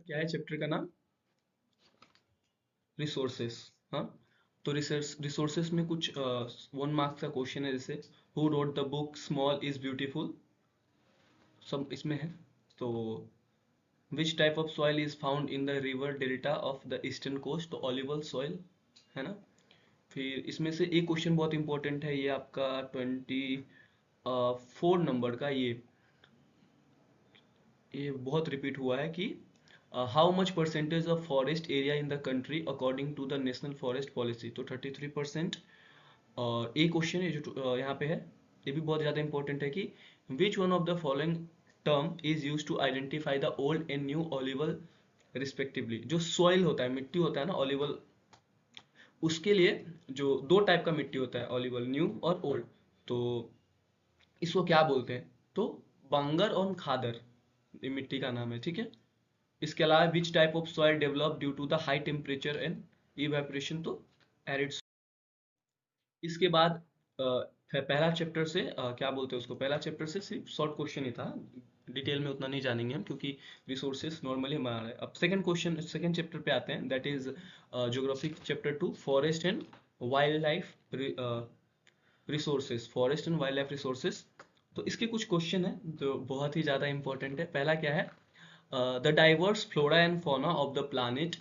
क्या है चैप्टर का नाम? रिसोर्सेस। हाँ, तो रिसोर्सेस में कुछ 1 मार्क्स का क्वेश्चन है, जैसे who wrote the book small is beautiful, सब इसमें है। तो which type of soil is found in the river delta of the eastern coast, तो ऑलिवल सॉइल है ना। फिर इसमें से एक क्वेश्चन बहुत इंपॉर्टेंट है, ये आपका 24 नंबर का, ये बहुत रिपीट हुआ है कि how much percentage of forest area in the country according to the national forest policy, तो 33%। और एक क्वेश्चन है जो यहाँ पे है, ये भी बहुत ज़्यादा इंपॉर्टेंट है कि which one of the following term is use to identify the old and new alluvial respectively. जो सॉइल होता है, मिट्टी होता है ना ऑलिवल, उसके लिए जो दो टाइप का मिट्टी होता है, ऑलिवल न्यू और ओल्ड, तो इसको क्या बोलते हैं? तो बांगर और खादर, ये मिट्टी का नाम है, ठीक है। इसके अलावा which type of soil develop due to the high temperature and evaporation, तो एरिड। इसके बाद पहला चैप्टर से क्या बोलते हैं उसको, पहला चैप्टर से सिर्फ शॉर्ट क्वेश्चन ही था, डिटेल में उतना नहीं जानेंगे हम, क्योंकि रिसोर्सेस नॉर्मली हमारा है। अब सेकंड क्वेश्चन, सेकंड चैप्टर पे आते हैं, that is geography chapter 2, forest and wild life resources, forest and wild life resources. तो इसके कुछ क्वेश्चन है जो बहुत ही ज़्यादा इंपॉर्टेंट है। पहला क्या है, the diverse flora and fauna of the planet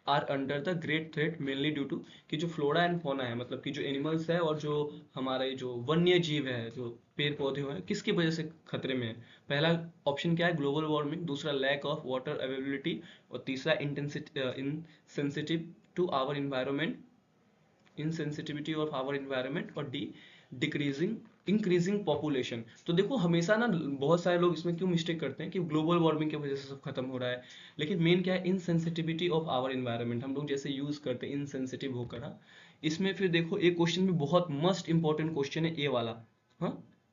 are under the great threat mainly due to, कि जो फ्लोरा एंड फौना है, मतलब कि जो एनिमल्स है और जो हमारे जो वन्य जीव है, जो पेड़ पौधे हैं, किसकी वजह से खतरे में है? पहला ऑप्शन क्या है, ग्लोबल वार्मिंग, दूसरा लैक ऑफ वाटर अवेलेबिलिटी, और तीसरा insensitive to our environment, insensitivity of our environment, और डी डिक्रीजिंग इंक्रीजिंग पॉपुलेशन। तो देखो हमेशा ना बहुत सारे लोग इसमें क्यों मिस्टेक करते हैं कि ग्लोबल वार्मिंग की वजह से सब खत्म हो रहा है, लेकिन मेन क्या है, इनसेंसिटिविटी ऑफ आवर इन्वायरमेंट, हम लोग जैसे यूज करते हैं इनसेंसिटिव होकर। हाँ, इसमें फिर देखो एक क्वेश्चन में बहुत मस्ट इंपॉर्टेंट क्वेश्चन है, ए वाला। हाँ,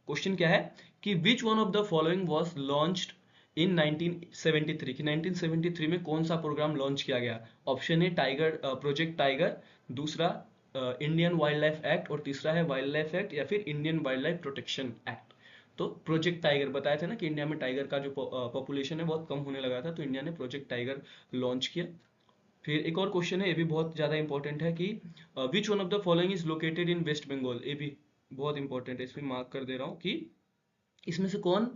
क्वेश्चन क्या है कि which one of the following was launched in 1973, कि 1973 में कौन सा प्रोग्राम लॉन्च किया गया? Option A tiger, project tiger, दूसरा इंडियन वाइल्ड लाइफ एक्ट, और तीसरा है वाइल्ड लाइफ एक्ट या फिर Indian wild life protection act. तो प्रोजेक्ट टाइगर बताए थे ना कि इंडिया में टाइगर का जो पॉपुलेशन है बहुत कम होने लगा था, तो इंडिया ने प्रोजेक्ट टाइगर लॉन्च किया। फिर एक और क्वेश्चन है, ये भी बहुत ज्यादा इंपॉर्टेंट है कि which one of the following is located in West Bengal, ये भी बहुत इंपॉर्टेंट है, इसमें मार्क कर दे रहा हूँ कि इसमें से कौन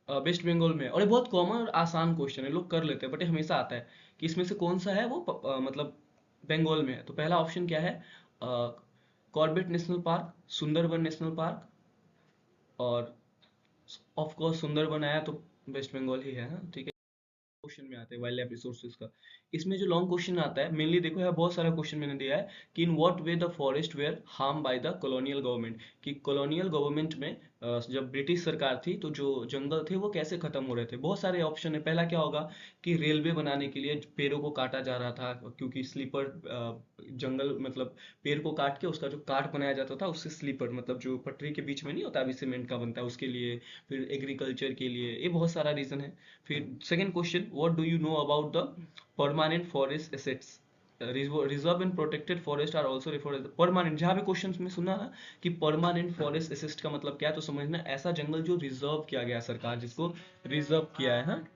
वेस्ट बंगाल में है। और ये बहुत कॉमन और आसान क्वेश्चन है, लोग कर लेते हैं, बट ये हमेशा आता है कि इसमें से कौन सा है वो मतलब बंगाल में है। तो पहला ऑप्शन क्या है, Corbett national park, Sundarban national park, और ऑफ कोर्स सुंदरबन आया तो वेस्ट बंगाल ही है, हाँ, ठीक है। क्वेश्चन में आते हैं वाइल्ड लाइफ रिसोर्सेज का। इसमें जो लॉन्ग क्वेश्चन आता है, मेनली देखो यहाँ बहुत सारा क्वेश्चन मैंने दिया है कि in what way the forest were harm by the colonial government, कि कॉलोनियल गवर्नमेंट में जब ब्रिटिश सरकार थी तो जो जंगल थे वो कैसे खत्म हो रहे थे। बहुत सारे ऑप्शन है। पहला क्या होगा कि रेलवे बनाने के लिए पेड़ों को काटा जा रहा था, क्योंकि स्लीपर जंगल मतलब पेड़ को काट के उसका जो काट बनाया जाता था, उससे स्लीपर मतलब जो पटरी के बीच में नहीं होता अभी सीमेंट का बनता है, उसके लिए। फिर एग्रीकल्चर के लिए, ये बहुत सारा रीजन है। फिर second question, what do you know about the permanent forest assets, reserve and protected forest are also referred as permanent. जहां भी क्वेश्चन में सुना ना कि परमानेंट फॉरेस्ट एसेट का मतलब क्या है, तो समझना ऐसा जंगल जो रिजर्व किया गया, सरकार जिसको रिजर्व किया है। हाँ,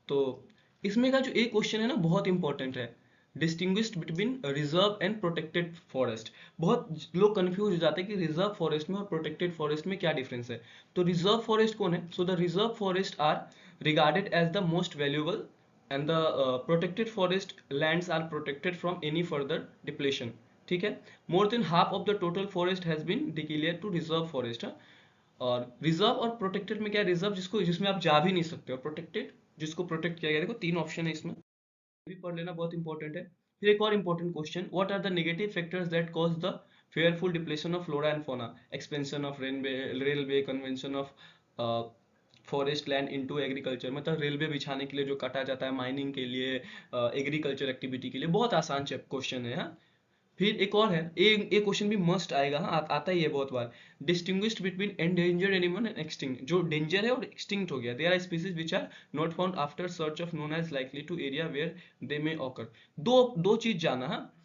तो इसमें का जो एक क्वेश्चन है ना बहुत इंपॉर्टेंट है, distinguished between reserve and protected forest. बहुत लोग कंफ्यूज हो जाते हैं कि रिजर्व फॉरेस्ट में और प्रोटेक्टेड फॉरेस्ट में क्या डिफरेंस है। तो रिजर्व फॉरेस्ट कौन है? So the reserve forest are regarded as the most valuable, and the protected forest lands are protected from any further depletion, ठीक है। More than half of the total forest has been declared to reserve forest. और reserve और protected में क्या है, reserve जिसको जिसमें आप जा भी नहीं सकते, और प्रोटेक्टेड जिसको प्रोटेक्ट किया गया। देखो तीन ऑप्शन है इसमें, भी पढ़ लेना, बहुत इंपॉर्टेंट है। फिर एक और important question, what are the negative factors that cause the fearful depletion of flora and fauna, expansion of railway, convention of forest land into agriculture, मतलब रेलवे बिछाने के लिए जो काटा जाता है माइनिंग के लिए, एग्रीकल्चर एक्टिविटी के लिए। बहुत आसान क्वेश्चन है। हाँ, फिर एक और है, एक क्वेश्चन भी मस्ट आएगा, हाँ आता ही है बहुत बार, distinguished between endangered animal and extinct, जो डेंजर है और एक्सटिंक्ट हो गया। There are species which are not found after search of known as likely to area where they may occur. दो दो चीज जाना। हाँ,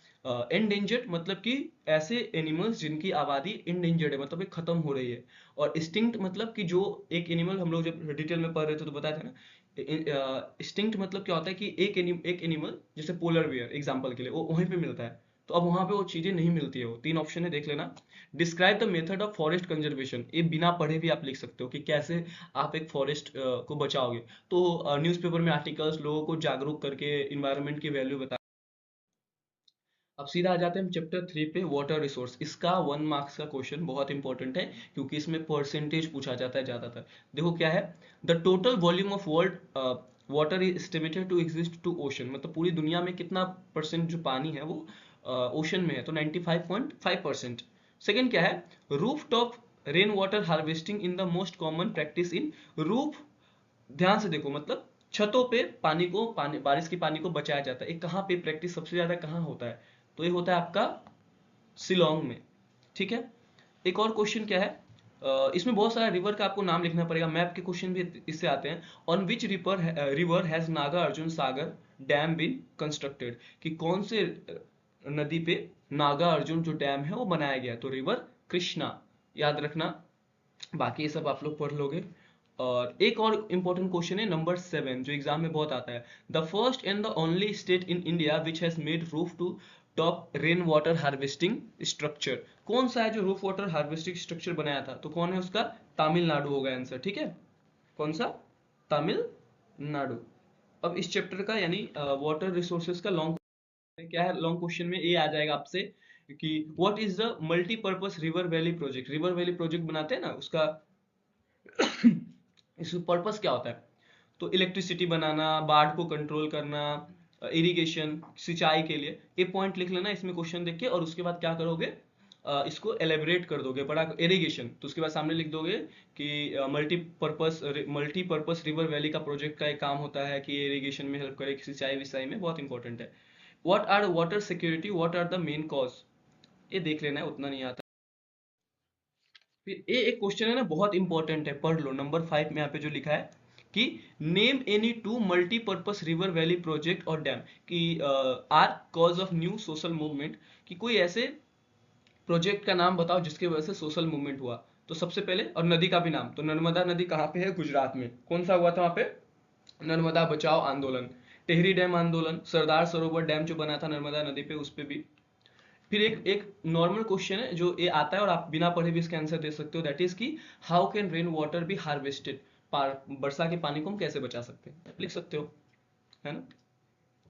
एंडेंजर्ड मतलब कि ऐसे एनिमल्स जिनकी आबादी इंडेंजर्ड है, मतलब ये खत्म हो रही है, और एक्सटिंक्ट मतलब कि जो एक एनिमल, हम लोग जब डिटेल में पढ़ रहे थे तो बताया था ना, एक्सटिंक्ट मतलब क्या होता है कि एक एनिमल जैसे पोलर बियर एग्जांपल के लिए वो वहीं पे मिलता है, तो अब वहां पे वो चीजें नहीं मिलती है। वो तीन ऑप्शन है, देख लेना। Describe the method of forest conservation, ये बिना पढ़े भी आप लिख सकते हो कि कैसे आप एक फॉरेस्ट को बचाओगे। तो न्यूज़पेपर में आर्टिकल्स, लोगों को जागरूक करके इन्वायरमेंट की वैल्यू बता। अब सीधा आ जाते हैं हम चैप्टर 3 पे, वाटर रिसोर्स। इसका 1 मार्क्स का क्वेश्चन बहुत इंपॉर्टेंट है, क्योंकि इसमें परसेंटेज पूछा जाता है ज्यादातर। देखो क्या है, the total volume of world water is estimated to exist to ocean, मतलब पूरी दुनिया में कितना परसेंट जो पानी है वो ओशन में है, तो 95.5%। सेकेंड क्या है, roof top rain water harvesting in the most common practice in roof. ध्यान से देखो, मतलब छतों पे पानी बारिश के पानी को बचाया जाता है। ये कहाँ पे प्रैक्टिस सबसे ज्यादा कहाँ होता है, तो ये होता है आपका शिलोंग में। ठीक है। एक और क्वेश्चन क्या है, इसमें बहुत सारा रिवर का आपको नाम लिखना पड़ेगा, मैप के क्वेश्चन भी इससे आते हैं। On which river has Naga Arjun Sagar dam been constructed, कि कौन से नदी पे नागा अर्जुन जो डैम है वो बनाया गया, तो रिवर कृष्णा, याद रखना। बाकी ये सब आप लोग पढ़ लोगे। और एक और इंपॉर्टेंट क्वेश्चन है नंबर 7, जो एग्जाम में बहुत आता है। The first and the only state in India which has made roof to top rain water harvesting structure, कौन सा है जो रूफ वाटर हार्वेस्टिंग स्ट्रक्चर बनाया था, तो कौन है उसका, तमिलनाडु होगा आंसर। ठीक है, कौन सा, तमिलनाडु। अब इस चैप्टर का यानी वाटर रिसोर्सेज का लॉन्ग क्या है, लॉन्ग क्वेश्चन में ये आ जाएगा आपसे कि what is the multipurpose river valley project. River valley project बनाते हैं ना, उसका इसका पर्पस क्या होता है, तो इलेक्ट्रिसिटी बनाना, बाढ़ को कंट्रोल करना, इरिगेशन सिंचाई के लिए। ये पॉइंट लिख लेना इसमें क्वेश्चन देख के, और उसके बाद क्या करोगे, इसको एलेबरेट कर दोगे, बड़ा इरिगेशन, तो उसके बाद सामने लिख दोगे कि मल्टीपर्पस रिवर वैली का प्रोजेक्ट का एक काम होता है कि इरिगेशन में हेल्प करे, सिंचाई विचाई में, बहुत इंपॉर्टेंट है। What are water security, what are the main cause, ये देख लेना है, उतना नहीं आता। फिर ये एक क्वेश्चन है ना, बहुत इंपॉर्टेंट है, पढ़ लो। नंबर 5 में यहाँ पे जो लिखा है कि name any two multipurpose river valley project और डैम, कि are cause of new social movement, कि कोई ऐसे प्रोजेक्ट का नाम बताओ जिसकी वजह से सोशल मूवमेंट हुआ। तो सबसे पहले, और नदी का भी नाम, तो नर्मदा नदी कहाँ पे है, गुजरात में। कौन सा हुआ था वहां पे, नर्मदा बचाओ आंदोलन, टेहरी डैम आंदोलन, सरदार सरोवर डैम जो बना था नर्मदा नदी पे, उस पे भी। फिर एक एक नॉर्मल क्वेश्चन है जो ये आता है और आप बिना पढ़े भी इसका आंसर दे सकते हो, दैट इज कि how can rain water be harvested, वर्षा के पानी को हम कैसे बचा सकते हैं, लिख सकते हो, है ना।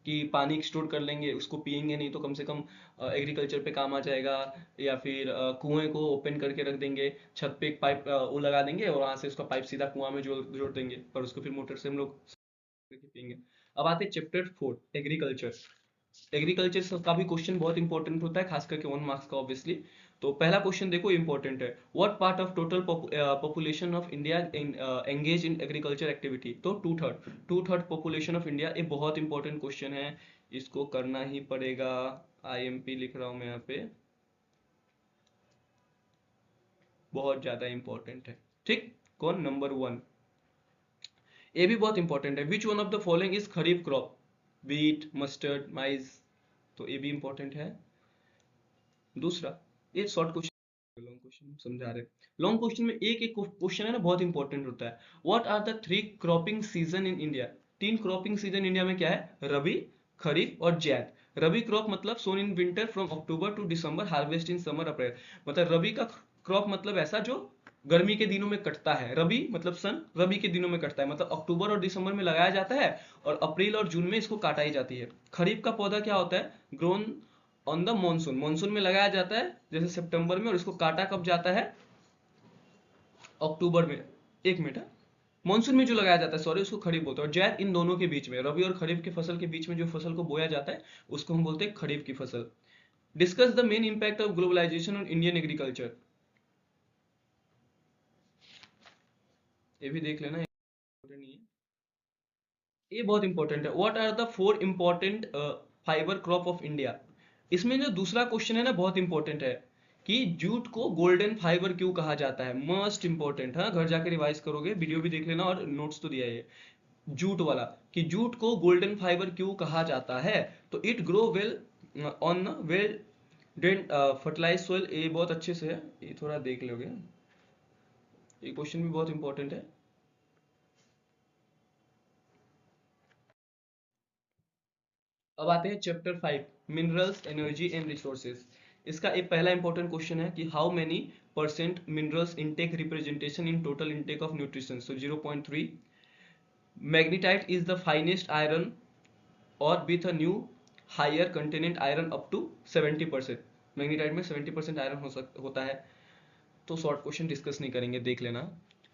कि पानी स्टोर कर लेंगे, उसको पियेंगे नहीं तो कम से कम एग्रीकल्चर पे काम आ जाएगा। या फिर कुएं को ओपन करके रख देंगे, छत पे एक पाइप वो लगा देंगे और वहां से उसका पाइप सीधा कुआं में जोड़ देंगे, पर उसको फिर मोटर से हम लोग पियेंगे। अब आते हैं चैप्टर 4, एग्रीकल्चर। एग्रीकल्चर का भी क्वेश्चन बहुत इंपॉर्टेंट होता है, खास करके 1 मार्क्स का ऑब्वियसली। तो पहला क्वेश्चन देखो इंपॉर्टेंट है, what part of total population of India engage in agriculture activity, तो two third population of India. ये बहुत इंपॉर्टेंट क्वेश्चन है, इसको करना ही पड़ेगा। आईएमपी लिख रहा हूं मैं यहाँ पे, बहुत ज्यादा इंपॉर्टेंट है। ठीक, कौन, नंबर 1। ये भी बहुत इंपॉर्टेंट है, विच one of the following is kharif crop, wheat, mustard, mine's, तो ये भी इंपॉर्टेंट है। दूसरा, ये शॉर्ट क्वेश्चन, लॉन्ग क्वेश्चन समझा रहे। लॉन्ग क्वेश्चन में एक एक क्वेश्चन है ना, बहुत इंपॉर्टेंट होता है। What are the 3 cropping season in India, 3 cropping season India में क्या है, रबी, खरीफ और जैद। रबी क्रॉप मतलब sown in winter from October to December, harvest in summer April. मतलब रबी का क्रॉप मतलब ऐसा जो गर्मी के दिनों में कटता है, रबी मतलब सन, रबी के दिनों में कटता है, मतलब अक्टूबर और दिसंबर में लगाया जाता है और अप्रैल और जून में इसको काटाई जाती है। खरीफ का पौधा क्या होता है, grown on the monsoon, monsoon में लगाया जाता है जैसे सितंबर में, और इसको काटा कब जाता है, अक्टूबर में। एक मिनट, मानसून में जो लगाया जाता है, सॉरी, उसको खरीफ बोलते हैं। और जैद इन दोनों के बीच में, रबी और खरीफ के फसल के बीच में जो फसल को बोया जाता है उसको हम बोलते हैं खरीफ की फसल। Discuss the main impact of globalisation on Indian agriculture, ये भी देख लेना, नहीं है, ये बहुत इंपॉर्टेंट है। What are the 4 important fibre crop of India. इसमें जो दूसरा क्वेश्चन है ना, बहुत इंपॉर्टेंट है कि जूट को गोल्डन फाइबर क्यों कहा जाता है, मोस्ट इंपॉर्टेंट है, घर जाके रिवाइज करोगे, वीडियो भी देख लेना और नोट्स तो दिया है जूट वाला, कि जूट को गोल्डन फाइबर क्यों कहा जाता है। तो it grow well on well drain fertilise soil, ये बहुत अच्छे से है, ये थोड़ा देख लोगे। ये क्वेश्चन भी बहुत इंपॉर्टेंट है। अब आते हैं chapter 5, minerals, energy and resources. इसका एक पहला इंपॉर्टेंट क्वेश्चन है कि how many percent minerals intake representation in total intake of nutrition, so 0.3। Magnetite is the finest iron और with a new higher content iron up to 70%। Magnetite में 70% iron होता है। तो शॉर्ट क्वेश्चन डिस्कस नहीं करेंगे, देख लेना।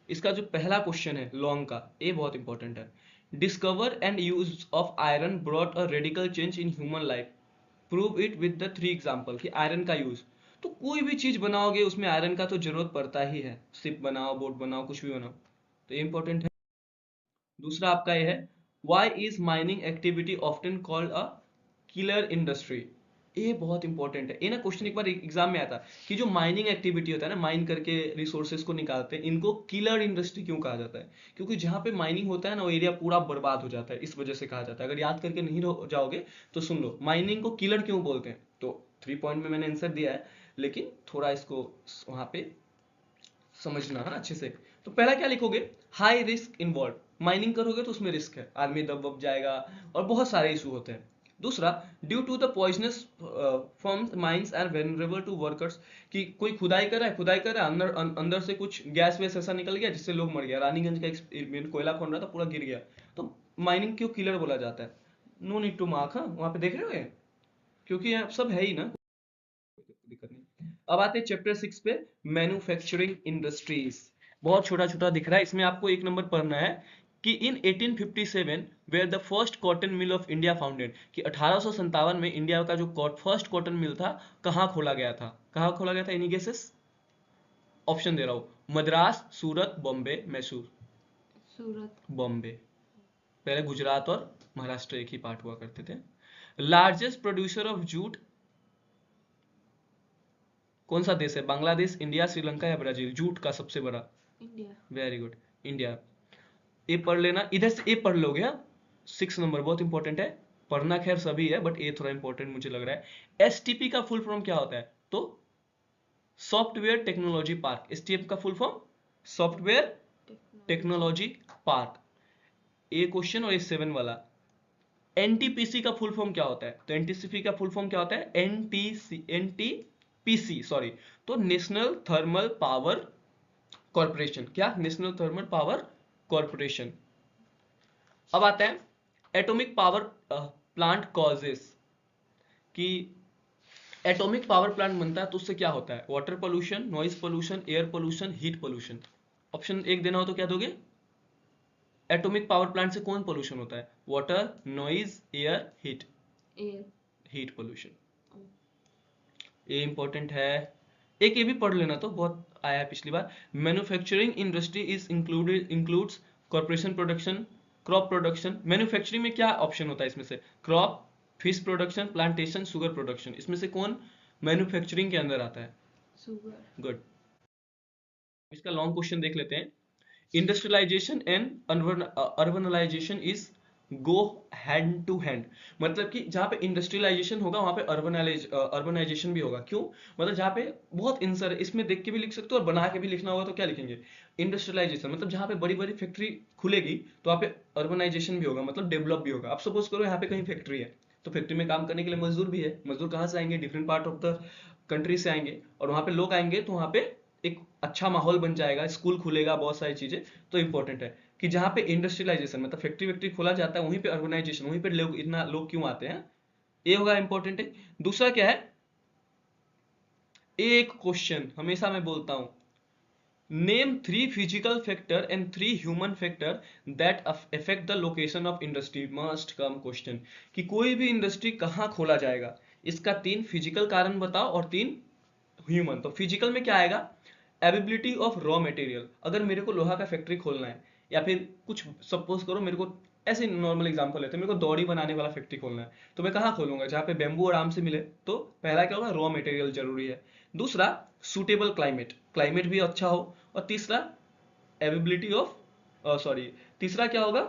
इसका जो पहला क्वेश्चन है लॉन्ग का, ये बहुत इंपॉर्टेंट है। Discover and use of iron brought a radical change in human life, prove it with the 3 example. कि आयरन का यूज, तो कोई भी चीज बनाओगे उसमें आयरन का तो जरूरत पड़ता ही है। शिप बनाओ, बोट बनाओ, कुछ भी बनाओ, तो ये इंपॉर्टेंट है। दूसरा आपका ये है, why is mining activity often called a killer industry. ये बहुत इंपॉर्टेंट है। ये ना क्वेश्चन एक बार एग्जाम में आता कि जो माइनिंग एक्टिविटी होता है ना, माइन करके रिसोर्सेज को निकालते हैं, इनको किलर इंडस्ट्री क्यों कहा जाता है? क्योंकि जहां पे माइनिंग होता है ना, वो एरिया पूरा बर्बाद हो जाता है, इस वजह से कहा जाता है। अगर याद करके नहीं जाओगे तो सुन लो, माइनिंग को किलर क्यों बोलते हैं। तो 3 पॉइंट में मैंने आंसर दिया है, लेकिन थोड़ा इसको वहां पे समझना है अच्छे से। तो पहला क्या लिखोगे, हाई रिस्क इन्वॉल्व। माइनिंग करोगे तो उसमें रिस्क है, आदमी दब जाएगा और बहुत सारे इशू होते हैं। दूसरा, due to the poisonous from mines are vulnerable to workers. कि कोई खुदाई कर रहा है, अंदर से कुछ गैस वैस ऐसा निकल गया जिससे लोग मर गया। रानीगंज का एक्सपेरिमेंट, कोयला खोन रहा था, पूरा गिर गया। तो माइनिंग क्यों किलर बोला जाता है? No need to mark. हाँ, वहां पे देख रहे हो ये? क्योंकि यहाँ सब है ही ना, दिक्कत नहीं। अब आते हैं चैप्टर 6 पे, मैन्युफैक्चरिंग इंडस्ट्रीज। बहुत छोटा छोटा दिख रहा है, इसमें आपको एक नंबर पढ़ना है कि in 1857 were the first cotton mill of India founded. कि 1857 में इंडिया का जो फर्स्ट कॉटन मिल था, कहाँ खोला गया था? कहाँ खोला गया था? Any guesses? ऑप्शन दे रहा हूं, मद्रास, सूरत, बॉम्बे, मैसूर। सूरत। बॉम्बे। पहले गुजरात और महाराष्ट्र एक ही पार्ट हुआ करते थे। लार्जेस्ट प्रोड्यूसर ऑफ जूट कौन सा देश है? बांग्लादेश, इंडिया, श्रीलंका या ब्राजील? जूट का सबसे बड़ा? इंडिया। Very good, India. ए पढ़ लेना, इधर से ए पढ़ लोगे। 6 नंबर बहुत इंपॉर्टेंट है। पढ़ना खैर सभी है, बट ए थोड़ा इंपॉर्टेंट मुझे लग रहा है। एसटीपी का फुल फॉर्म क्या होता है? तो सॉफ्टवेयर टेक्नोलॉजी पार्क। एसटीपी का full form software technology park. A question और ए 7 वाला। एनटीपीसी का फुल फॉर्म क्या होता है? तो एनटीसीपी का फुल फॉर्म क्या होता है? NTPC, sorry. तो नेशनल थर्मल पावर कॉर्पोरेशन। क्या? National thermal power corporation. अब आता है एटॉमिक पावर प्लांट कॉजेस। कि एटॉमिक पावर प्लांट बनता है तो उससे क्या होता है? Water pollution, noise pollution, air pollution, heat pollution. Option एक देना हो तो क्या दोगे? एटॉमिक पावर प्लांट से कौन पोल्यूशन होता है? Water, noise, air, heat. Air. Heat pollution. ये इंपॉर्टेंट है, एक ये भी पढ़ लेना, तो बहुत आया है पिछली बार। Manufacturing industry is includes corporation production, crop production. Manufacturing में क्या ऑप्शन होता है इसमें से? Crop, fish production, plantation, sugar production. इसमें से कौन मैन्युफैक्चरिंग के अंदर आता है? शुगर। गुड। इसका लॉन्ग क्वेश्चन देख लेते हैं। Industrialisation and urbanisation is go hand to hand. मतलब कि जहां पे इंडस्ट्रियलाइजेशन होगा वहां पे अर्बनाइजेशन भी होगा। क्यों? मतलब जहां पे बहुत इंसर है, इसमें देख के भी लिख सकते हो और बना के भी लिखना होगा तो क्या लिखेंगे? इंडस्ट्रियलाइजेशन। मतलब जहां पे बड़ी बड़ी फैक्ट्री खुलेगी तो वहां पे अर्बनाइजेशन भी होगा, मतलब डेवलप भी होगा। आप सपोज करो यहाँ पे कहीं फैक्ट्री है, तो फैक्ट्री में काम करने के लिए मजदूर भी है। मजदूर कहाँ से आएंगे? Different part of the country से आएंगे, और वहां पे लोग आएंगे तो वहां पे एक अच्छा माहौल बन जाएगा, स्कूल खुलेगा, बहुत सारी चीजें। तो इंपॉर्टेंट है कि जहां पे इंडस्ट्रियलाइजेशन मतलब फैक्ट्री वैक्ट्री खोला जाता है, वहीं पे अर्बनाइजेशन, वहीं पे लोग, इतना लोग क्यों आते हैं, ये होगा इंपॉर्टेंट है। दूसरा क्या है, एक क्वेश्चन हमेशा मैं बोलता हूं, name 3 physical factor and 3 human factor that affect the location of industry. Must come question. कि कोई भी इंडस्ट्री कहां खोला जाएगा, इसका 3 फिजिकल कारण बताओ और 3 ह्यूमन। तो फिजिकल में क्या आएगा? Availability of raw material. अगर मेरे को लोहा का फैक्ट्री खोलना है, या फिर कुछ सपोज करो मेरे को, ऐसे नॉर्मल एग्जांपल लेते हैं, मेरे को दौड़ी बनाने वाला फैक्ट्री खोलना है, तो मैं कहाँ खोलूंगा? जहाँ पे बेम्बू आराम से मिले। तो पहला क्या होगा? रॉ मटेरियल जरूरी है। दूसरा, सुटेबल क्लाइमेट, क्लाइमेट भी अच्छा हो। और तीसरा, अवेबिलिटी ऑफ सॉरी, तीसरा क्या होगा?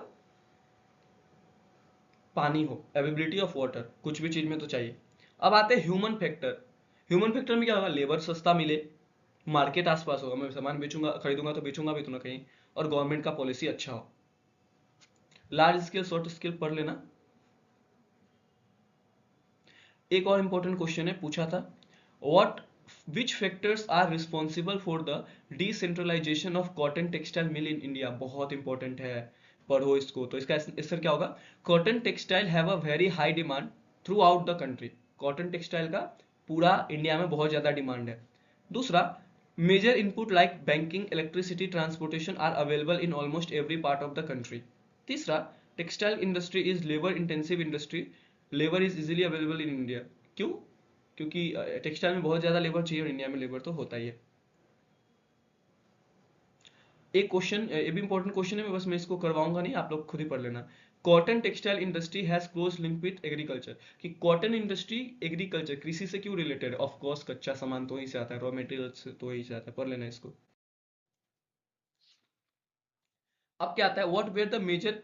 पानी हो, अवेबिलिटी ऑफ वाटर। कुछ भी चीज में तो चाहिए। अब आते हैं ह्यूमन फैक्टर। ह्यूमन फैक्टर में क्या होगा? लेबर सस्ता मिले, मार्केट आसपास होगा, मैं सामान बेचूंगा खरीदूंगा तो बेचूंगा भी तो ना कहीं, और गवर्नमेंट का पॉलिसी अच्छा हो। लार्ज स्केल शॉर्ट स्केल पढ़ लेना। एक और इंपॉर्टेंट क्वेश्चन है, पूछा था what which factors are responsible for the decentralisation of cotton textile mill in India. बहुत इंपॉर्टेंट है, पढ़ो इसको। तो इसका आंसर क्या होगा, cotton textile have a very high demand throughout the country. Cotton textile का पूरा इंडिया में बहुत ज्यादा डिमांड है। दूसरा, major input like banking, electricity, transportation are available in almost every part of the country. तीसरा, textile industry is labour intensive industry, labour is easily available in India. क्यों? क्योंकि टेक्सटाइल में बहुत ज्यादा लेबर चाहिए और इंडिया में लेबर तो होता ही है। एक क्वेश्चन, ये भी इंपॉर्टेंट क्वेश्चन है, मैं इसको करवाऊंगा नहीं, आप लोग खुद ही पढ़ लेना। Cotton textile industry has close link with agriculture, कि कॉटन इंडस्ट्री एग्रीकल्चर कृषि से क्यों रिलेटेड है? ऑफ कोर्स कच्चा सामान तो वहीं से आता है, रॉ मटेरियल तो वहीं से आता है, पढ़ लेना इसको। अब क्या आता है, what were the major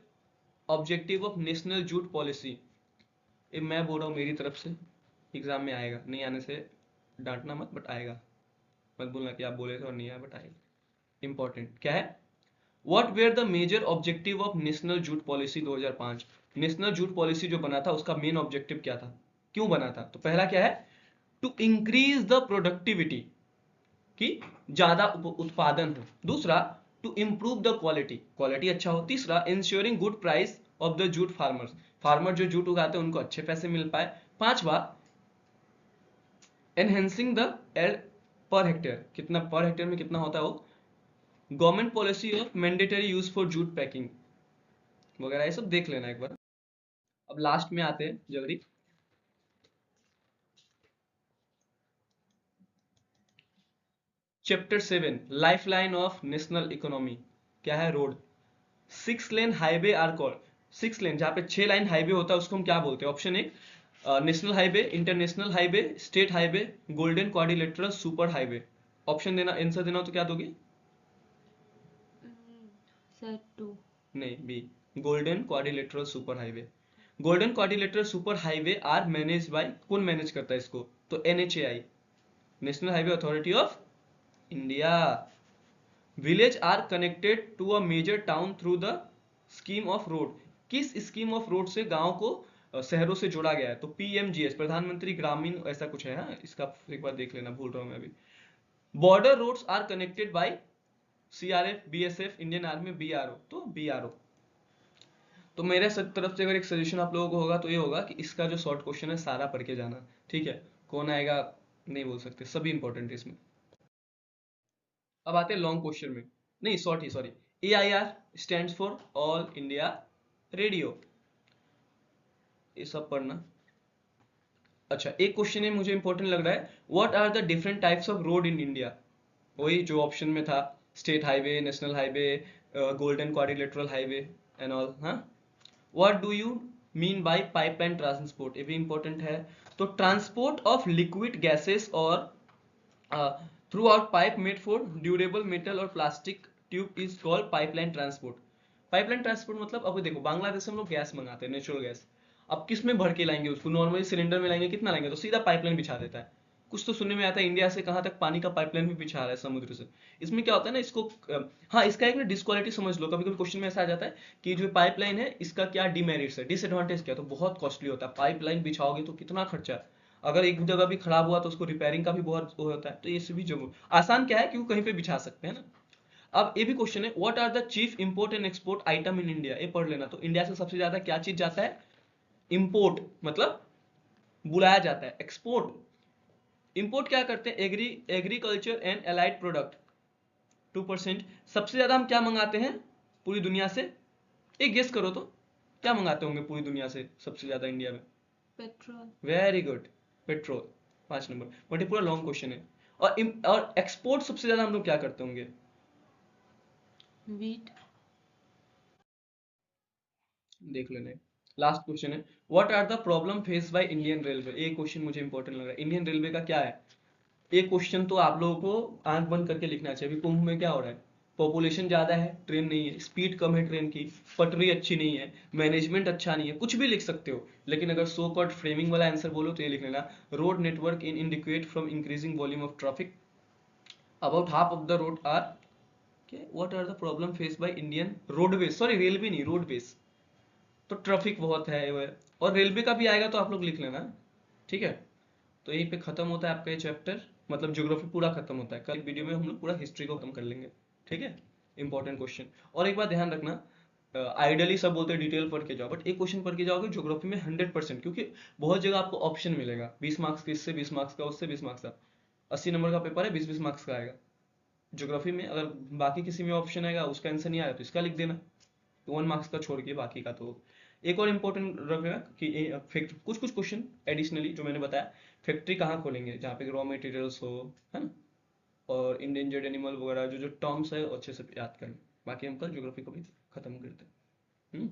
objective of national jute policy. ये मैं बोल रहा हूँ मेरी तरफ से, एग्जाम में आएगा, नहीं आने से डांटना मत, बट आएगा, मत बोलना कि आप बोले थे और नहीं आया, बट आएगा। इंपॉर्टेंट क्या है, what were the major objective of national jute policy 2005। National jute policy जो बना था उसका मेन ऑब्जेक्टिव क्या था, क्यों बना था? तो पहला क्या है, टू इंक्रीज द प्रोडक्टिविटी, कि ज्यादा उत्पादन हो। दूसरा, to improve the quality, quality अच्छा हो। तीसरा, insuring good price of the jute farmers, farmer जो जूट उगाते हैं उनको अच्छे पैसे मिल पाए। पांचवा, enhancing the aid per hectare, कितना पर हेक्टेयर में कितना होता है वो। Government policy of mandatory use for jute packing वगैरह, ये सब देख लेना एक बार। अब लास्ट में आते हैं जल्दी, chapter 7, lifeline of national economy. क्या है, road. 6 lane highway are called, 6 lane जहां पे 6 लाइन हाईवे होता है उसको हम क्या बोलते हैं? ऑप्शन एक, national highway, international highway, state highway, golden quadrilateral super highway. Option देना, आंसर देना हो तो क्या दोगे? सर 2। नहीं, B, golden quadrilateral super highway. Golden quadrilateral super highway are manage by, कौन मैनेज करता है इसको? तो NHAI, national highway authority of India. Village are connected to a major town through the scheme of road, किस scheme of road से गांव को शहरों से जोड़ा गया है? तो PMGS, प्रधानमंत्री ग्रामीण ऐसा कुछ है। हाँ, इसका एक बार देख लेना, भूल रहा हूं मैं अभी। Border roads are connected by CRF, BSF, Indian army, BRO, तो BRO। तो मेरे तरफ से अगर एक सजेशन आप लोगों को होगा तो ये होगा कि इसका जो शॉर्ट क्वेश्चन है सारा पढ़ के जाना, ठीक है? कौन आएगा नहीं बोल सकते, सभी इंपॉर्टेंट है इसमें। अब आते हैं लॉन्ग क्वेश्चन में, नहीं short he, sorry. AIR stands for all India radio, ये सब पढ़ना। अच्छा, एक क्वेश्चन है मुझे इंपॉर्टेंट लग रहा है, what are the different types of road in India. वही जो ऑप्शन में था, state highway, national highway, golden quadrilateral highway and all. हाँ, what do you mean by pipeline transport, ये भी इंपॉर्टेंट है। तो ट्रांसपोर्ट ऑफ लिक्विड गैसेस और throughout pipe made for durable metal और plastic tube is called pipeline transport. Pipeline transport मतलब, अब देखो बांग्लादेश से हम लोग गैस मंगाते हैं, नेचुरल गैस। अब किस में भर के लाएंगे उसको? नॉर्मली सिलेंडर में लाएंगे, कितना लाएंगे? तो सीधा पाइपलाइन बिछा देता है। कुछ तो सुनने में आता है इंडिया से कहां तक पानी का पाइपलाइन भी बिछा रहा है समुद्र से। इसमें क्या होता है ना, इसको हाँ, इसका एक ना डिस्क्वालिटी समझ लो। कभी कभी क्वेश्चन में ऐसा आ जाता है कि जो पाइपलाइन है इसका क्या डिमेरिट्स है, डिसएडवांटेज क्या है? तो बहुत कॉस्टली होता है, पाइपलाइन बिछाओगे तो कितना खर्चा है। अगर एक जगह भी खराब हुआ तो उसको रिपेयरिंग का भी बहुत वो होता है। तो ये भी जरूर आसान क्या है, क्योंकि कहीं पे बिछा सकते हैं ना। अब ये भी क्वेश्चन है, what are the chief import and export item in India, ये पढ़ लेना। तो इंडिया से सबसे ज्यादा क्या चीज जाता है? इंपोर्ट मतलब बुलाया जाता है। एक्सपोर्ट, इंपोर्ट क्या करते हैं? Agriculture and allied product 2%। सबसे ज्यादा हम क्या मंगाते हैं पूरी दुनिया से? एक गेस करो तो, क्या मंगाते होंगे पूरी दुनिया से सबसे ज्यादा इंडिया में? Petrol. Very good, petrol, 5 number. But ये पूरा लॉन्ग क्वेश्चन है। और एक्सपोर्ट सबसे ज्यादा हम लोग क्या करते होंगे? वीट। देख लेने। लास्ट क्वेश्चन है, what are the problem face by Indian railway. ये क्वेश्चन मुझे इंपॉर्टेंट लग रहा है, इंडियन रेलवे का क्या है? एक क्वेश्चन तो आप लोगों को आंख बंद करके लिखना चाहिए। अभी कुंभ में क्या हो रहा है? पॉपुलेशन ज्यादा है, ट्रेन नहीं है, स्पीड कम है ट्रेन की, पटरी अच्छी नहीं है, मैनेजमेंट अच्छा नहीं है, कुछ भी लिख सकते हो। लेकिन अगर सो कॉल्ड फ्रेमिंग वाला आंसर बोलो तो ये लिख लेना, road network in inadequate from increasing volume of traffic, about half of the road are what are the problem face by Indian roadways, sorry railway नहीं, रोडवेज। तो ट्रैफिक बहुत है वो है। और रेलवे का भी आएगा तो आप लोग लिख लेना, ठीक है। तो यहीं पे खत्म होता है आपका ये चैप्टर, मतलब ज्योग्राफी पूरा खत्म होता है। कल वीडियो में हम लोग पूरा हिस्ट्री को खत्म कर लेंगे, ठीक है। Important question. और एक बात ध्यान रखना, आइडियली सब बोलते हैं डिटेल पढ़ के जाओ, बट एक क्वेश्चन पढ़ के जाओगे ज्योग्राफी में 100%, क्योंकि बहुत जगह आपको ऑप्शन मिलेगा 20 मार्क्स का, इससे 20 मार्क्स का, उससे 20 मार्क्स का। 80 नंबर का पेपर है, 20-20 मार्क्स का आएगा ज्योग्राफी में। अगर बाकी किसी में ऑप्शन आएगा उसका आंसर नहीं आया तो इसका लिख देना, 1 मार्क्स का छोड़ के बाकी का। तो एक और इम्पोर्टेंट रखना कि कुछ कुछ क्वेश्चन एडिशनली जो मैंने बताया, फैक्ट्री कहाँ खोलेंगे जहाँ पे रॉ मटेरियल्स हो, है ना, और इंडेंजर्ड एनिमल वगैरह जो जो टर्म्स है वो अच्छे से याद करना। बाकी हम कल ज्योग्राफी को भी खत्म करते हैं।